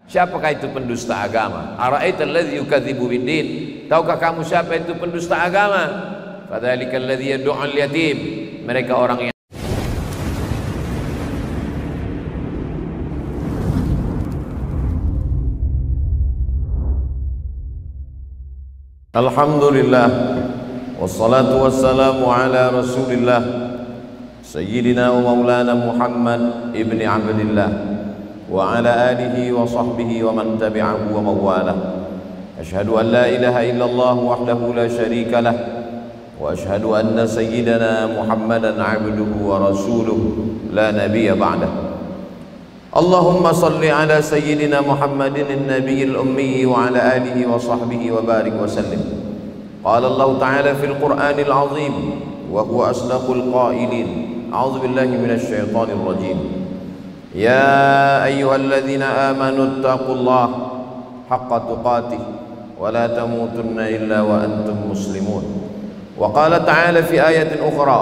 Siapakah itu pendusta agama? Ara'aital ladzi yukadzibu biddin? Tahukah kamu siapa itu pendusta agama? Fadzalikal ladzi yad'u'al yatim. Mereka orang yang Alhamdulillah wassalatu wassalamu ala Rasulillah Sayyidina wa maulana Muhammad ibni Abdillah wa ala alihi wa sahbihi wa man tabi'ahu wa mawalah. Ashhadu an la ilaha illallah wahdahu la syarika lah wa ashhadu anna sayyidana Muhammadan abduhu wa rasuluh la nabiyya ba'dah. Allahumma salli ala sayyidina Muhammadin an-nabiyil ummi wa ala alihi wa sahbihi wa barik wa sallim. Qala Allah ta'ala fil Qur'anil azim wa huwa asdaqul qailin. A'udzu billahi minasy syaithanir rajim. Ya ayyuhalladzina amanu taqullaha haqqa tuqatih wa la tamutunna illa wa antum muslimun. Wa qala ta'ala fi ayatin ukhra.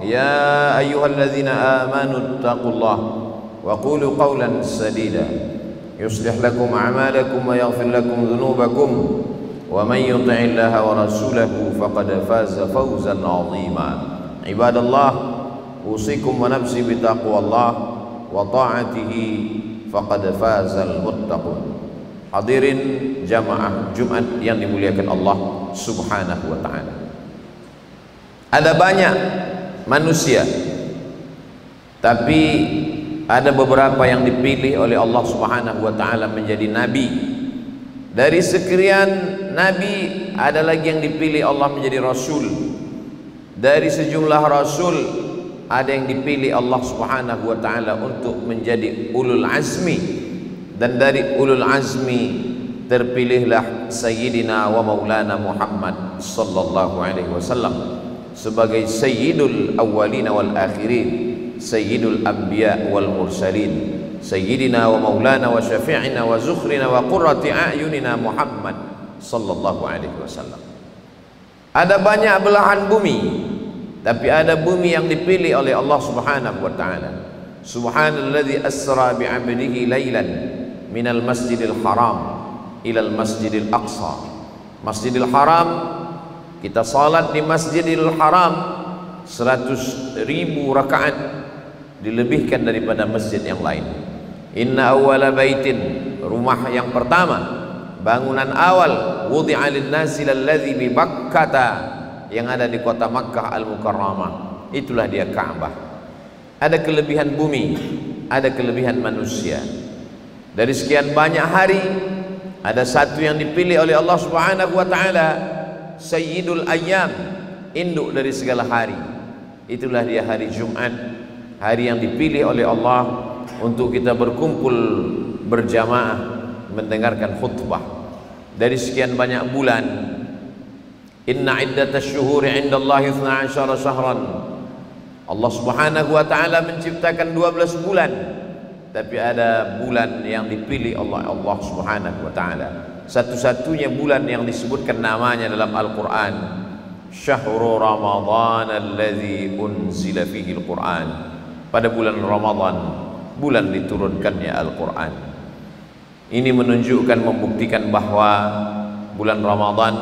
Ya ayyuhalladzina amanu taqullaha وقولوا قولا سديدا يصلح لكم أعمالكم ويغفر لكم ذنوبكم ومن يطع الله ورسوله فقد فاز فوزا عظيما. عباد الله أوصيكم ونفسي بتقوى الله وطاعته فقد فاز المتقون. Hadirin jamaah Jumat yang dimuliakan Allah Subhanahu wa taala. Ada banyak manusia, tapi ada beberapa yang dipilih oleh Allah Subhanahu wa taala menjadi nabi. Dari sekian nabi ada lagi yang dipilih Allah menjadi rasul. Dari sejumlah rasul ada yang dipilih Allah Subhanahu wa taala untuk menjadi ulul azmi, dan dari ulul azmi terpilihlah Sayyidina wa Maulana Muhammad sallallahu alaihi wasallam sebagai sayyidul awwalin wal akhirin, Sayyidul Anbiya wal Mursalin, Sayyidina wa Maulana wa Syafi'ina wa Zukhrina wa Qurrati A'yunina Muhammad sallallahu alaihi wasallam. Ada banyak belahan bumi, tapi ada bumi yang dipilih oleh Allah Subhanahu wa taala. Subhanalladzi asra bi'abdihi lailan minal masjidil haram ilal masjidil aqsa. Masjidil haram, kita salat di Masjidil Haram 100.000 rakaat dilebihkan daripada masjid yang lain. Inna awwala baitin, rumah yang pertama, bangunan awal, wudi'a lin-nasi alladzi bi Makkah, yang ada di kota Makkah Al-Mukarramah, itulah dia Ka'bah. Ada kelebihan bumi, ada kelebihan manusia. Dari sekian banyak hari, ada satu yang dipilih oleh Allah Subhanahu wa taala, Sayyidul Ayyam, induk dari segala hari. Itulah dia hari Jumat, hari yang dipilih oleh Allah untuk kita berkumpul berjamaah mendengarkan khutbah. Dari sekian banyak bulan, inna iddatash syuhuri 'indallahi 12 syahran. Allah Subhanahu wa taala menciptakan 12 bulan, tapi ada bulan yang dipilih Allah Subhanahu wa taala. Satu-satunya bulan yang disebutkan namanya dalam Al-Qur'an, Syahrul Ramadhan alladzi unzila fihi al-Qur'an. Pada bulan Ramadan, bulan diturunkannya Al-Quran. Ini menunjukkan, membuktikan bahwa bulan Ramadan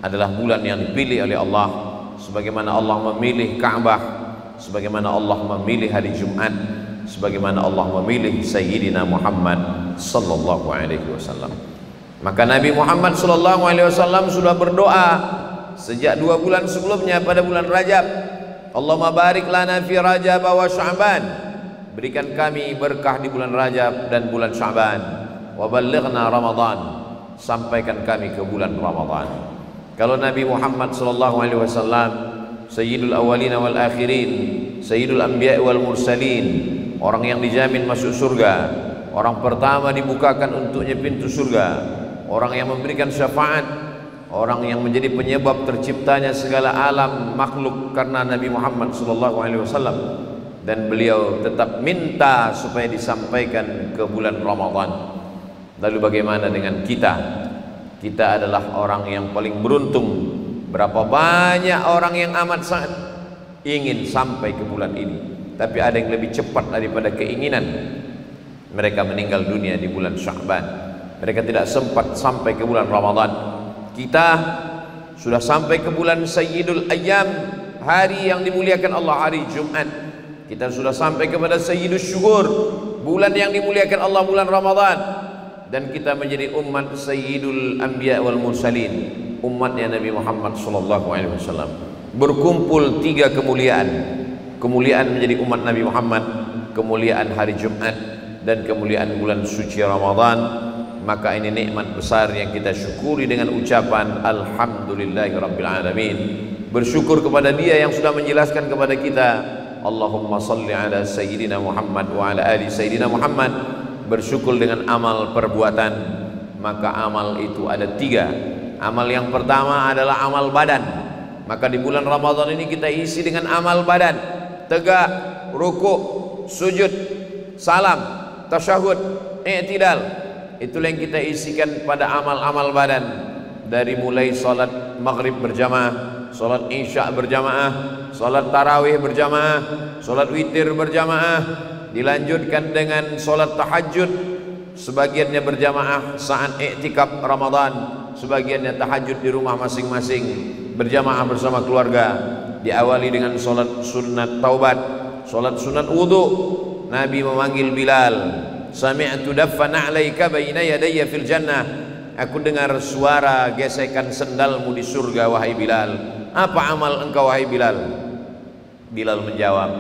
adalah bulan yang dipilih oleh Allah, sebagaimana Allah memilih Ka'bah, sebagaimana Allah memilih hari Jumat, sebagaimana Allah memilih Sayyidina Muhammad sallallahu alaihi wasallam. Maka Nabi Muhammad sallallahu alaihi wasallam sudah berdoa sejak 2 bulan sebelumnya pada bulan Rajab, Allahumma barik lana fi Rajab wa Sya'ban, berikan kami berkah di bulan Rajab dan bulan Sya'ban, wa ballighna Ramadan, sampaikan kami ke bulan Ramadan. Kalau Nabi Muhammad sallallahu alaihi wasallam Sayyidul awwalin wal akhirin, Sayyidul anbiya wal mursalin, orang yang dijamin masuk surga, orang pertama dibukakan untuknya pintu surga, orang yang memberikan syafaat, orang yang menjadi penyebab terciptanya segala alam makhluk karena Nabi Muhammad SAW, dan beliau tetap minta supaya disampaikan ke bulan Ramadan. Lalu bagaimana dengan kita? Kita adalah orang yang paling beruntung. Berapa banyak orang yang amat sangat ingin sampai ke bulan ini, tapi ada yang lebih cepat daripada keinginan. Mereka meninggal dunia di bulan Sya'ban. Mereka tidak sempat sampai ke bulan Ramadan. Kita sudah sampai ke bulan Sayyidul Ayyam, hari yang dimuliakan Allah, hari Jumat. Kita sudah sampai kepada Sayyidus Syuhur, bulan yang dimuliakan Allah, bulan Ramadan. Dan kita menjadi umat Sayyidul Anbiya wal Mursalin, umatnya Nabi Muhammad SAW. Berkumpul 3 kemuliaan. Kemuliaan menjadi umat Nabi Muhammad, kemuliaan hari Jumat, dan kemuliaan bulan suci Ramadan. Maka ini nikmat besar yang kita syukuri dengan ucapan Alhamdulillahirabbil alamin. Bersyukur kepada Dia yang sudah menjelaskan kepada kita, Allahumma salli ala Sayyidina Muhammad wa ala ali Sayyidina Muhammad. Bersyukur dengan amal perbuatan. Maka amal itu ada 3. Amal yang pertama adalah amal badan. Maka di bulan Ramadan ini kita isi dengan amal badan. Tegak, rukuk, sujud, salam, tasyahud, i'tidal. Itulah yang kita isikan pada amal-amal badan. Dari mulai salat maghrib berjamaah, salat isya berjamaah, salat tarawih berjamaah, salat witir berjamaah, dilanjutkan dengan salat tahajud, sebagiannya berjamaah saat i'tikaf Ramadan, sebagiannya tahajud di rumah masing-masing berjamaah bersama keluarga. Diawali dengan salat sunat taubat, salat sunat wudu. Nabi memanggil Bilal, sami'tu daffa na'laika baina yadayya fil jannah. Aku dengar suara gesekan sendalmu di surga wahai Bilal. Apa amal engkau wahai Bilal? Bilal menjawab,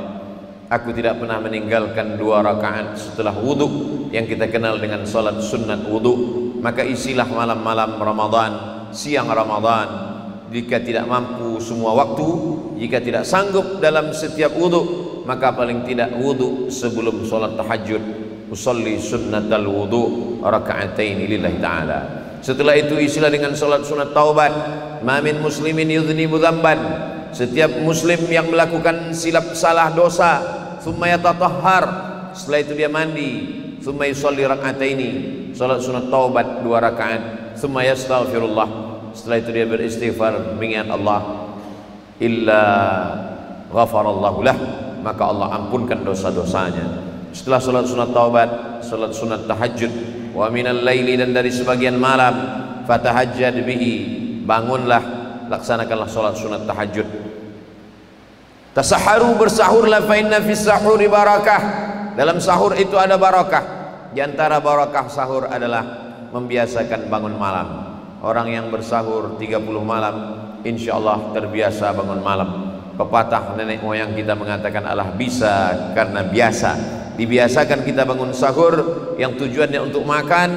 aku tidak pernah meninggalkan 2 rakaat setelah wudu yang kita kenal dengan salat sunat wudu. Maka isilah malam-malam Ramadan, siang Ramadan. Jika tidak mampu semua waktu, jika tidak sanggup dalam setiap wudu, maka paling tidak wudu sebelum salat tahajud. Usolli sunnatal wudu raka'atain lillahi ta'ala. Setelah itu isilah dengan salat sunat taubat. Ma min muslimin yudhnibu dzamban. Setiap muslim yang melakukan silap salah dosa, thumma yatatahhar, setelah itu dia mandi, thumma yusolli raka'ataini, salat sunat taubat 2 rakaat, thumma yastaghfirullah, setelah itu dia beristighfar mengingat Allah, illa ghafarallahu lah, maka Allah ampunkan dosa-dosanya. Setelah salat sunat taubat, salat sunat tahajud, wa minal laili, dan dari sebagian malam, fatahajjad bihi, bangunlah, laksanakanlah salat sunat tahajud. Tasaharu, bersahurlah, fa inna fis sahuri barakah, dalam sahur itu ada barakah. Di antara barakah sahur adalah membiasakan bangun malam. Orang yang bersahur 30 malam, insyaallah terbiasa bangun malam. Pepatah nenek moyang kita mengatakan Allah bisa karena biasa. Dibiasakan kita bangun sahur yang tujuannya untuk makan,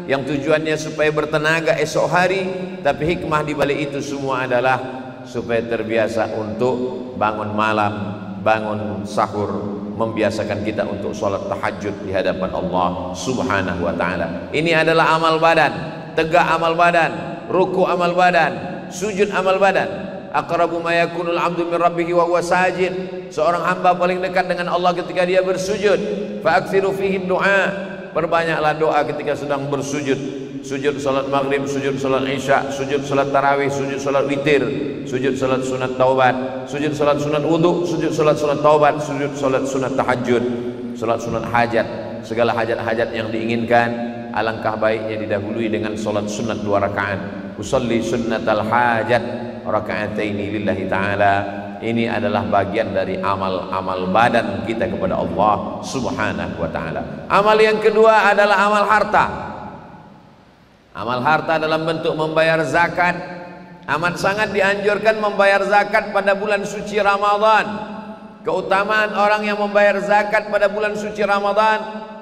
yang tujuannya supaya bertenaga esok hari, tapi hikmah di balik itu semua adalah supaya terbiasa untuk bangun malam, bangun sahur, membiasakan kita untuk sholat tahajud di hadapan Allah Subhanahu wa ta'ala. Ini adalah amal badan, tegak amal badan, ruku amal badan, sujud amal badan. Aqrabu ma yakunul 'abdu min rabbih wa huwa sajid. Seorang hamba paling dekat dengan Allah ketika dia bersujud. Fa aktsiru fihi du'a. Perbanyaklah doa ketika sedang bersujud. Sujud salat maghrib, sujud salat isya, sujud salat tarawih, sujud salat witir, sujud salat sunat taubat, sujud salat sunat wudu, sujud salat sunat taubat, sujud salat sunat tahajud, salat sunat hajat. Segala hajat-hajat yang diinginkan, alangkah baiknya didahului dengan salat sunat 2 rakaat. Usolli sunnatal hajat raka'ataini lillahi ta'ala. Ini adalah bagian dari amal-amal badan kita kepada Allah Subhanahu wa ta'ala. Amal yang kedua adalah amal harta. Amal harta dalam bentuk membayar zakat. Amat sangat dianjurkan membayar zakat pada bulan suci Ramadan. Keutamaan orang yang membayar zakat pada bulan suci Ramadan,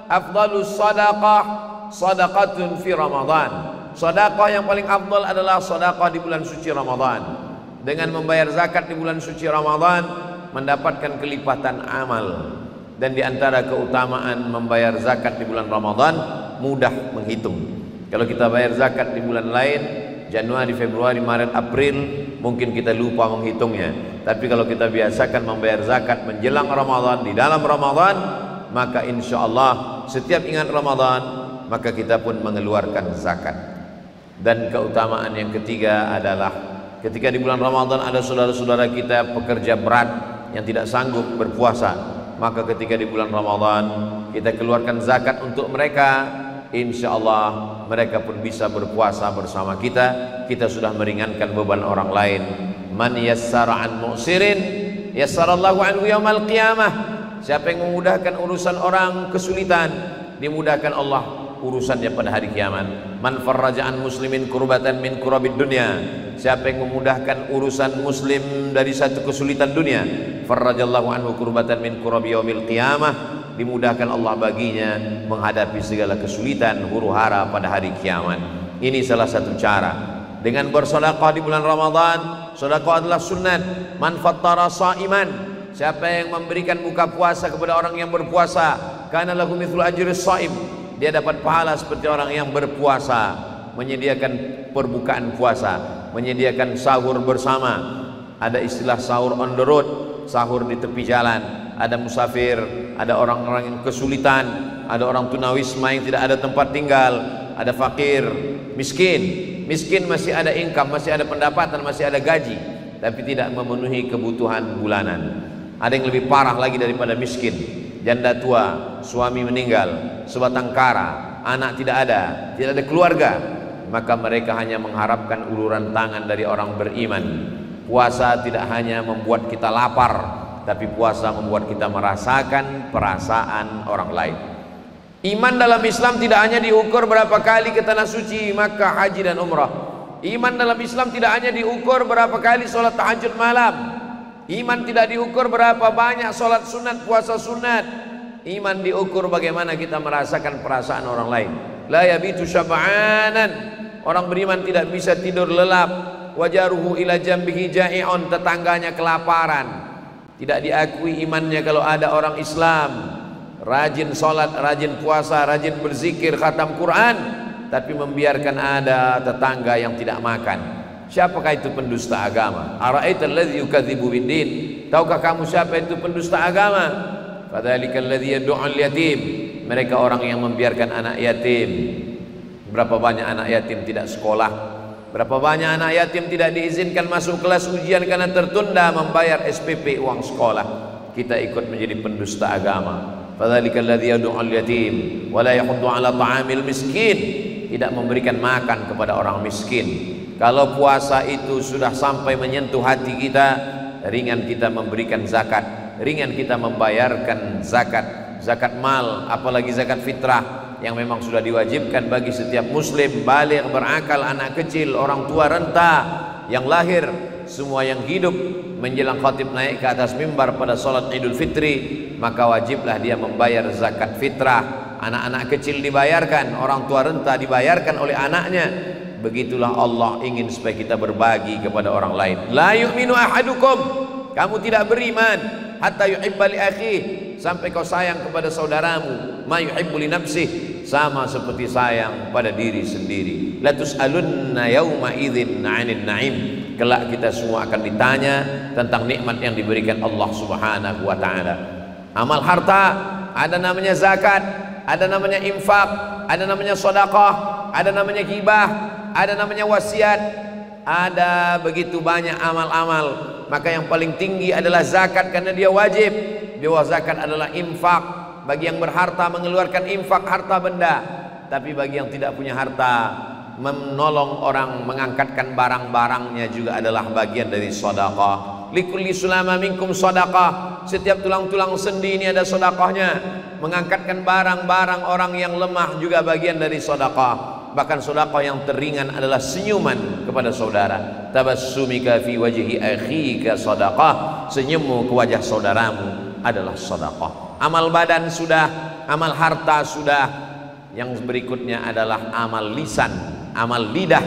afdalus sadaqah sadaqatun fi Ramadan. Sedekah yang paling afdal adalah sedekah di bulan suci Ramadan. Dengan membayar zakat di bulan suci Ramadan mendapatkan kelipatan amal. Dan di antara keutamaan membayar zakat di bulan Ramadan, mudah menghitung. Kalau kita bayar zakat di bulan lain, Januari, Februari, Maret, April, mungkin kita lupa menghitungnya. Tapi kalau kita biasakan membayar zakat menjelang Ramadan, di dalam Ramadan, maka insya Allah setiap ingat Ramadan, maka kita pun mengeluarkan zakat. Dan keutamaan yang ketiga adalah ketika di bulan Ramadan ada saudara-saudara kita pekerja berat yang tidak sanggup berpuasa, maka ketika di bulan Ramadan kita keluarkan zakat untuk mereka, insya Allah mereka pun bisa berpuasa bersama kita. Kita sudah meringankan beban orang lain. Man yassara an mu'sirin yassarallahu anhu yaumal qiyamah. Siapa yang memudahkan urusan orang kesulitan, dimudahkan Allah urusannya pada hari kiamat. Man farraja an muslimin kurbatan min kurabid dunya. Siapa yang memudahkan urusan muslim dari satu kesulitan dunia, farrajallahu anhu kurbatan min kurabi yaumil qiyamah. Dimudahkan Allah baginya menghadapi segala kesulitan huru-hara pada hari kiamat. Ini salah satu cara. Dengan bersedekah di bulan Ramadan, sedekah adalah sunnat. Man fattara shaiman, siapa yang memberikan buka puasa kepada orang yang berpuasa, kana lahu mithlu ajri shaim, dia dapat pahala seperti orang yang berpuasa. Menyediakan perbukaan puasa, menyediakan sahur bersama. Ada istilah sahur on the road, sahur di tepi jalan. Ada musafir, ada orang-orang yang kesulitan, ada orang tunawisma yang tidak ada tempat tinggal, ada fakir, miskin. Miskin masih ada income, masih ada pendapatan, masih ada gaji, tapi tidak memenuhi kebutuhan bulanan. Ada yang lebih parah lagi daripada miskin, janda tua, suami meninggal, sebatang kara, anak tidak ada keluarga. Maka mereka hanya mengharapkan uluran tangan dari orang beriman. Puasa tidak hanya membuat kita lapar, tapi puasa membuat kita merasakan perasaan orang lain. Iman dalam Islam tidak hanya diukur berapa kali ke tanah suci Makkah, haji dan umrah. Iman dalam Islam tidak hanya diukur berapa kali sholat tahajud malam. Iman tidak diukur berapa banyak sholat sunat, puasa sunat. Iman diukur bagaimana kita merasakan perasaan orang lain. La yabitu syab'anan. Orang beriman tidak bisa tidur lelap. Wajaruhu ila jambihi ja'i'un, tetangganya kelaparan. Tidak diakui imannya kalau ada orang Islam rajin sholat, rajin puasa, rajin berzikir, khatam Quran, tapi membiarkan ada tetangga yang tidak makan. Siapakah itu pendusta agama? Ara'aital ladzi yukadzibu biddin. Tahukah kamu siapa itu pendusta agama? Fadzalikal ladzi yad'u'al yatim. Mereka orang yang membiarkan anak yatim. Berapa banyak anak yatim tidak sekolah? Berapa banyak anak yatim tidak diizinkan masuk kelas ujian karena tertunda membayar SPP uang sekolah. Kita ikut menjadi pendusta agama. Fadzalikal ladzi yad'u'al yatim wa la yahuddu 'ala ta'amil miskin. Tidak memberikan makan kepada orang miskin. Kalau puasa itu sudah sampai menyentuh hati kita, ringan kita memberikan zakat, ringan kita membayarkan zakat, zakat mal, apalagi zakat fitrah yang memang sudah diwajibkan bagi setiap muslim baligh, berakal, anak kecil, orang tua renta, yang lahir, semua yang hidup menjelang khatib naik ke atas mimbar pada salat Idul Fitri, maka wajiblah dia membayar zakat fitrah. Anak-anak kecil dibayarkan, orang tua renta dibayarkan oleh anaknya. Begitulah Allah ingin supaya kita berbagi kepada orang lain. La yu'minu ahadukum, kamu tidak beriman hatta yuhibba li akhihi, sampai kau sayang kepada saudaramu ma yuhibbu li nafsihi, sama seperti sayang pada diri sendiri. La tus'alunna yauma idzin 'anil na'im, kelak kita semua akan ditanya tentang nikmat yang diberikan Allah Subhanahu wa taala. Amal harta ada namanya zakat, ada namanya infak, ada namanya sedekah, ada namanya hibah, ada namanya wasiat, ada begitu banyak amal-amal. Maka yang paling tinggi adalah zakat karena dia wajib. Di bawah zakat adalah infak, bagi yang berharta mengeluarkan infak harta benda. Tapi bagi yang tidak punya harta, menolong orang, mengangkatkan barang-barangnya juga adalah bagian dari sedekah. Likulli sulama minkum sedekah, setiap tulang-tulang sendi ini ada sedekahnya. Mengangkatkan barang-barang orang yang lemah juga bagian dari sedekah. Bahkan sedekah yang teringan adalah senyuman kepada saudara. Tabassumika fi wajhi akhika sedekah, senyummu ke wajah saudaramu adalah sedekah. Amal badan sudah, amal harta sudah. Yang berikutnya adalah amal lisan, amal lidah.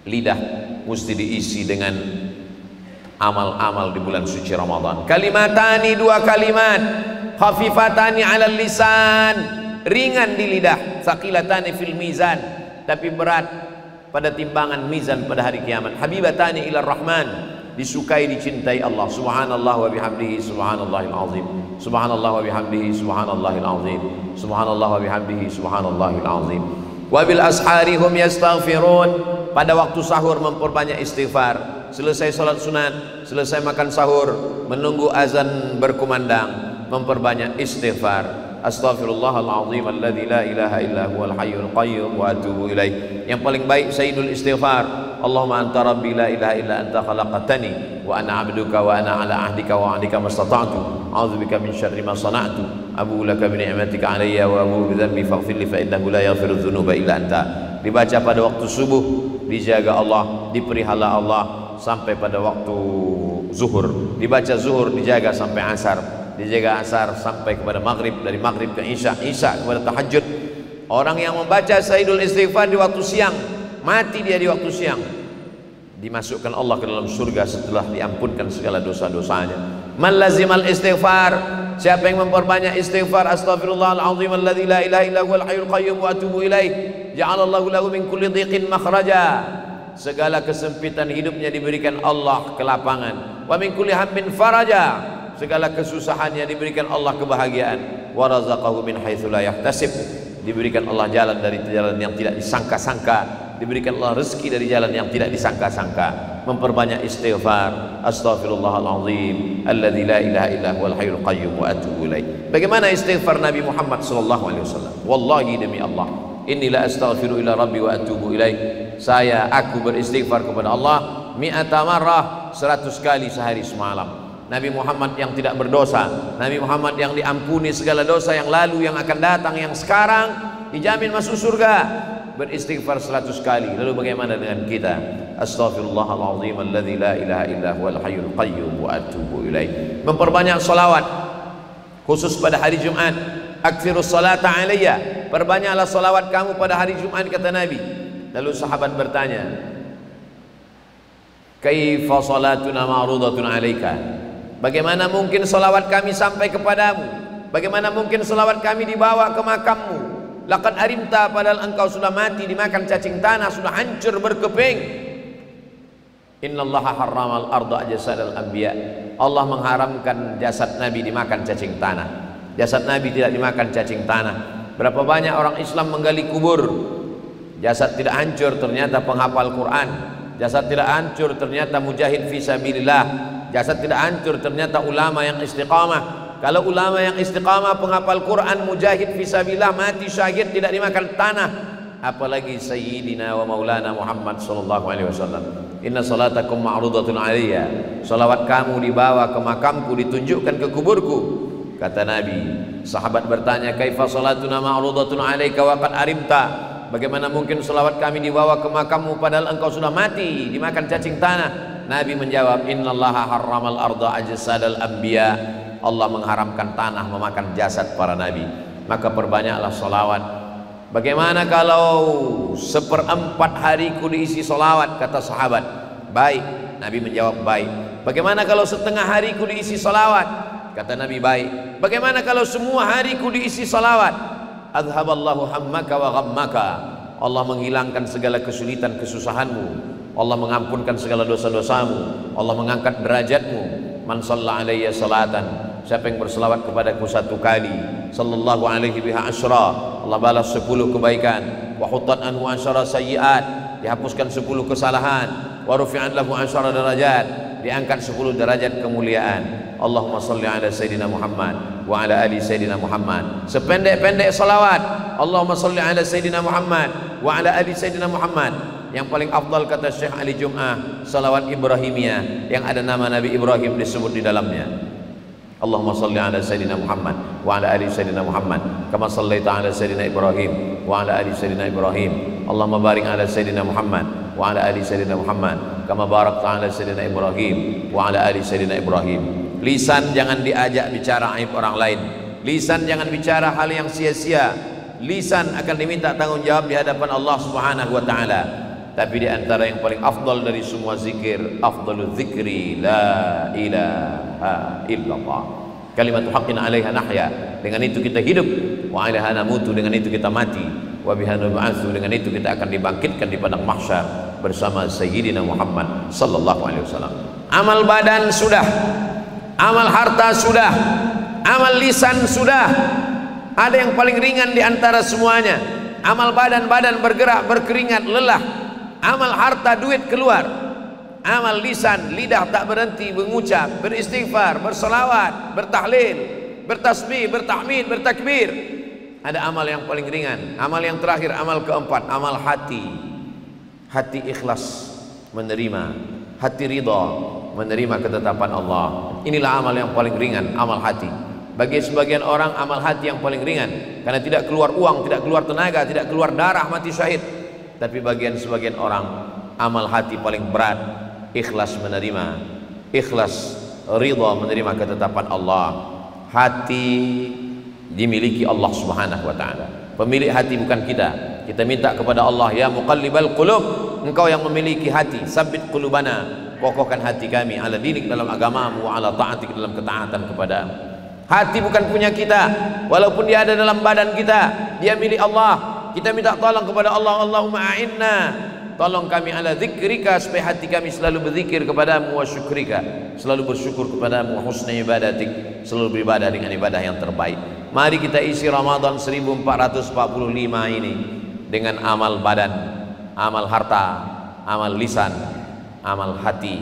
Lidah mesti diisi dengan amal-amal di bulan suci Ramadan. Kalimatani, dua kalimat, khafifatani 'alal lisan, ringan di lidah, tsaqilatani fil mizan, tapi berat pada timbangan mizan pada hari kiamat. Habibatani ilar rahman, disukai dicintai Allah. Subhanallah wa bihamdihi subhanallahil azim. Subhanallah wa bihamdihi subhanallahil azim. Subhanallah wa bihamdihi subhanallahil azim. Wa bil ashari hum yastaghfirun, pada waktu sahur memperbanyak istighfar. Selesai salat sunat, selesai makan sahur, menunggu azan berkumandang, memperbanyak istighfar. Astaghfirullahal azim alladzi la ilaha illa huwal hayyul qayyum wa atubu ilaih. Yang paling baik sayyidul istighfar, Allahumma anta rabbi la ilaha illa anta khalaqtani wa ana 'abduka wa ana 'ala ahdika wa 'adika mastata'tu a'udzubika min syarri ma sana'tu abu laka bi ni'matika 'alayya wa abu bi dhanbi faghfir li fa innahu la yaghfiru dzunuba illa anta. Dibaca pada waktu subuh, dijaga Allah, dipelihara Allah sampai pada waktu zuhur. Dibaca zuhur, dijaga sampai asar, dijaga asar sampai kepada maghrib, dari maghrib ke isya, isya kepada tahajud. Orang yang membaca sayyidul istighfar di waktu siang, mati dia di waktu siang, dimasukkan Allah ke dalam surga setelah diampunkan segala dosa-dosanya. Man lazimal istighfar, siapa yang memperbanyak istighfar, astaghfirullahal azim alladzi la ilaha illa huwal hayyul qayyum wa atubu ilaih, ja'alallahu lahu min kulli dhiqin makhraja. Segala kesempitan hidupnya diberikan Allah kelapangan. Wa min kulli hammin faraja, segala kesusahannya diberikan Allah kebahagiaan. Wa razaqahu min haitsu la yahtasib, diberikan Allah jalan dari jalan yang tidak disangka-sangka, diberikan Allah rezeki dari jalan yang tidak disangka-sangka. Memperbanyak istighfar, astaghfirullahalazim alladzi la ilaha illa huwal hayyul qayyum wa atubu ilaih. Bagaimana istighfar Nabi Muhammad sallallahu alaihi wasallam? Wallahi demi Allah, inni la astaghfiru ila rabbi wa atubu ilaih. Aku beristighfar kepada Allah mi'ata marrah, 100 kali sehari semalam. Nabi Muhammad yang tidak berdosa, Nabi Muhammad yang diampuni segala dosa yang lalu, yang akan datang, yang sekarang, dijamin masuk surga, beristighfar 100 kali. Lalu bagaimana dengan kita? Astaghfirullahalazim alladzi la ilaha illa huwal hayyul qayyum wa atubu ilaih. Memperbanyak salawat khusus pada hari Jumat. Aktsirus salata alayya, perbanyaklah salawat kamu pada hari Jumat, kata Nabi. Lalu sahabat bertanya, kaifa salatuna ma'rudatun alaika, bagaimana mungkin salawat kami sampai kepadamu, bagaimana mungkin salawat kami dibawa ke makammu? Laqad arimta, padahal engkau sudah mati dimakan cacing tanah, sudah hancur berkeping. Innallaha harramal arda jasadal anbiya, Allah mengharamkan jasad Nabi dimakan cacing tanah. Jasad Nabi tidak dimakan cacing tanah. Berapa banyak orang Islam menggali kubur, jasad tidak hancur, ternyata penghafal Quran. Jasad tidak hancur, ternyata mujahid fisabilillah. Jasad tidak hancur, ternyata ulama yang istiqamah. Kalau ulama yang istiqamah, penghafal Quran, mujahid fisabilillah, mati syahid, tidak dimakan tanah, apalagi sayyidina wa maulana Muhammad sallallahu alaihi wasallam. Inna salatakum ma'rudatun alayya, salawat kamu dibawa ke makamku, ditunjukkan ke kuburku. Kata Nabi, sahabat bertanya, kaifa salatuna ma'rudatun alayka wa qad arimta, bagaimana mungkin salawat kami dibawa ke makammu padahal engkau sudah mati dimakan cacing tanah? Nabi menjawab, innallaha harramal arda ajsadal anbiya, Allah mengharamkan tanah memakan jasad para nabi. Maka perbanyaklah salawat. Bagaimana kalau 1/4 hariku diisi salawat? Kata sahabat, baik. Nabi menjawab, baik. Bagaimana kalau setengah hariku diisi salawat? Kata Nabi, baik. Bagaimana kalau semua hariku diisi salawat? Adhaballahu hammaka wa ghammaka, Allah menghilangkan segala kesulitan kesusahanmu, Allah mengampunkan segala dosa-dosamu, Allah mengangkat derajatmu. Man shalla alayya salatan, siapa yang berselawat kepadaku 1 kali, sallallahu alaihi biha asyra, Allah balas 10 kebaikan. Wa huttat anhu asyara sayyiat, dihapuskan 10 kesalahan. Wa rufi'at lahu asyara darajat, diangkat 10 derajat kemuliaan. Allahumma salli ala sayyidina Muhammad wa ala ali sayyidina Muhammad. Sependek-pendek salawat, Allahumma salli ala sayyidina Muhammad wa ala ali sayyidina Muhammad. Yang paling afdal, kata Syekh Ali Jum'ah, salawat Ibrahimiyah yang ada nama Nabi Ibrahim disebut di dalamnya. Allahumma salli ala sayyidina Muhammad wa ala ali sayyidina Muhammad kama sallaita ala sayyidina Ibrahim wa ala ali sayyidina Ibrahim. Allahumma barik ala sayyidina Muhammad wa ala ali sayyidina Muhammad kama barakta ala sayyidina Ibrahim wa ala ali sayyidina Ibrahim. Lisan jangan diajak bicara aib orang lain. Lisan jangan bicara hal yang sia-sia. Lisan akan diminta tanggung jawab di hadapan Allah Subhanahu wa taala. Tapi di antara yang paling afdal dari semua zikir, afdalul zikri la ilaha illallah. Kalimatu haqqin 'alaiha nahya, dengan itu kita hidup, wa 'alaiha namutu, dengan itu kita mati, wa biha nub'atsu, dengan itu kita akan dibangkitkan di padang mahsyar bersama sayyidina Muhammad sallallahu alaihi wasallam. Amal badan sudah, amal harta sudah, amal lisan sudah. Ada yang paling ringan di antara semuanya. Amal badan, badan bergerak, berkeringat, lelah. Amal harta, duit keluar. Amal lisan, lidah tak berhenti mengucap, beristighfar, berselawat, bertahlil. bertasbih, bertahmid, bertakbir. Ada amal yang paling ringan. Amal yang terakhir, amal keempat, amal hati. Hati ikhlas menerima, hati ridha menerima ketetapan Allah. Inilah amal yang paling ringan, amal hati. Bagi sebagian orang amal hati yang paling ringan, karena tidak keluar uang, tidak keluar tenaga, tidak keluar darah, mati syahid. Tapi sebagian orang amal hati paling berat, ikhlas menerima, ikhlas ridha menerima ketetapan Allah. Hati dimiliki Allah Subhanahu wa taala. Pemilik hati bukan kita. Kita minta kepada Allah, ya muqallibal qulub, engkau yang memiliki hati, sabbit qulubana, kokohkan hati kami ala dinik, dalam agamamu, wa ala ta'atik, dalam ketaatan kepadamu. Hati bukan punya kita, walaupun dia ada dalam badan kita, dia milik Allah. Kita minta tolong kepada Allah, Allahumma a'inna, tolong kami ala zikrika, supaya hati kami selalu berzikir kepadamu, wa syukrika, selalu bersyukur kepadamu, wa husna ibadatik, selalu beribadah dengan ibadah yang terbaik. Mari kita isi Ramadan 1445 ini dengan amal badan, amal harta, amal lisan, amal hati.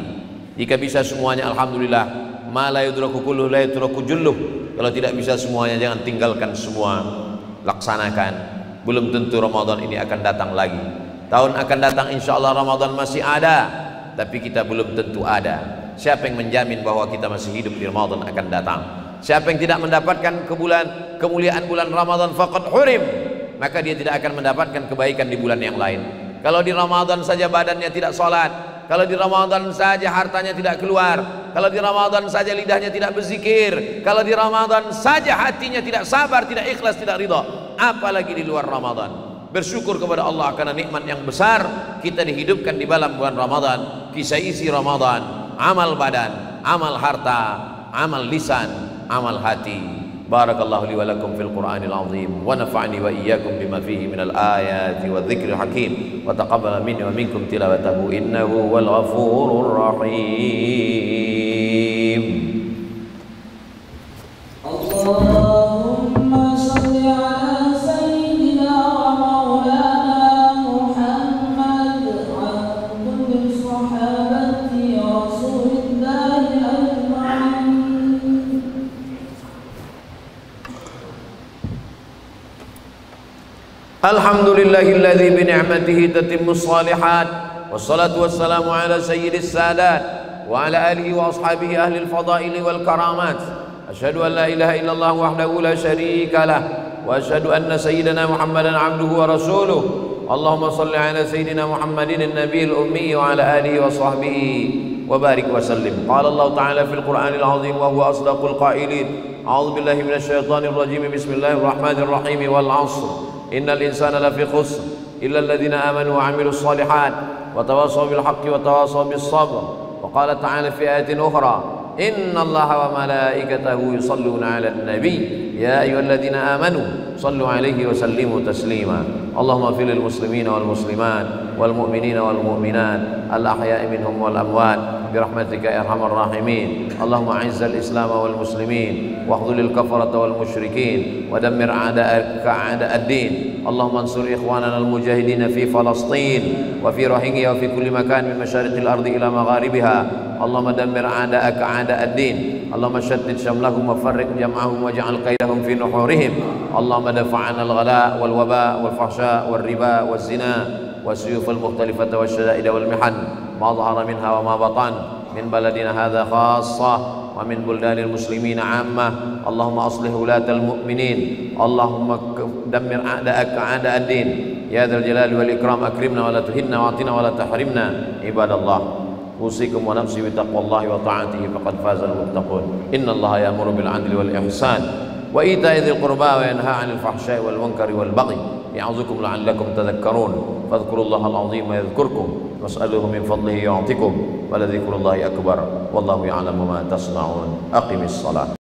Jika bisa semuanya alhamdulillah, ma la yudraku kulluh la yudraku julluh. Kalau tidak bisa semuanya, jangan tinggalkan semua, laksanakan. Belum tentu Ramadan ini akan datang lagi. Tahun akan datang insyaallah Ramadan masih ada, tapi kita belum tentu ada. Siapa yang menjamin bahwa kita masih hidup di Ramadan akan datang? Siapa yang tidak mendapatkan kemuliaan bulan Ramadan faqad hurim, maka dia tidak akan mendapatkan kebaikan di bulan yang lain. Kalau di Ramadan saja badannya tidak sholat, kalau di Ramadan saja hartanya tidak keluar, kalau di Ramadan saja lidahnya tidak berzikir, kalau di Ramadan saja hatinya tidak sabar, tidak ikhlas, tidak ridha, apalagi di luar Ramadan. Bersyukur kepada Allah karena nikmat yang besar kita dihidupkan di dalam bulan Ramadan. Kisah isi Ramadan, amal badan, amal harta, amal lisan, amal hati. Barakallahu li wa lakum fil Qur'anil azim, wa nafa'ani wa iyyakum bima fihi minal ayati wa dzikril hakim, wa taqabbala minni wa minkum tilawatahu innahu wal ghafurur rahim. Allahumma shalli ala sayyidina wa maulana Muhammad wa kulli sahabati Rasulillahi ajma'in. Alhamdulillahilladzi bi ni'matihi tatimmus shalihat, wassalatu wassalamu ala sayyidis sadat wa ala alihi wa ashabihi ahlil fadaili wal karamat. Asyhadu an la ilaha illallah wahdahu la syarika lah, wa asyhadu anna sayyidana Muhammadan abduhu wa rasuluh. Allahumma salli ala sayyidina Muhammadin an-nabiyil ummi wa ala alihi wa sahbihi wa barik wa sallim. Qala Allah ta'ala fil Qur'anil azim wa huwa asdaqul qailin. A'udzu billahi minasy syaithanir rajim. Bismillahirrahmanirrahim. Wal 'ashr. Innal insana lafi khusr illa alladhina amanu wa 'amilus shalihat wa tawassaw bil haqqi wa tawassaw bis sabr. Wa qala ta'ala fi ayatin ukhra, innallaha wa malaikatahu yusalluna 'alan nabiy ya ayyuhalladzina amanu sallu 'alaihi wa sallimu taslima. Allahumma ighfir lil muslimina wal muslimat wal mu'minina wal mu'minat al ahya'i minhum wal amwat برحمتك يا ارحم الراحمين. اللهم اعز الاسلام والمسلمين واخذل الكفرة والمشركين ودمر اعداءك اعداء الدين. اللهم انصر اخواننا المجاهدين في فلسطين وفي روهينجيا وفي كل مكان من مشارق الارض الى مغاربها. اللهم دمر اعداءك اعداء الدين. اللهم شتت شملهم وفرق جمعهم واجعل كيدهم في نحورهم. اللهم دفع عنا الغلاء والوباء والفحشاء والربا والزنا والسيوف المختلفة والشدائد والمحن ما ظهر منها وما بطن من بلدنا هذا خاصة ومن بلدان المسلمين عامة. اللهم أصلح ولاة المؤمنين. اللهم دمر أعداءك أعداء الدين يا ذا الجلال والإكرام. أكرمنا ولا تهنا واعطنا ولا تحرمنا. عباد الله أوصيكم ونفسي بتقوى الله وطاعته فقد فاز المتقون. إن الله يأمر بالعدل والإحسان وإيتاء ذي القربى وينهى عن الفحشاء والمنكر والبغي يعظكم لعلكم تذكرون. فاذكروا الله العظيم يذكركم واسألوه من فضله يعطكم ولذكر الله أكبر والله يعلم ما تصنعون. أقم الصلاة.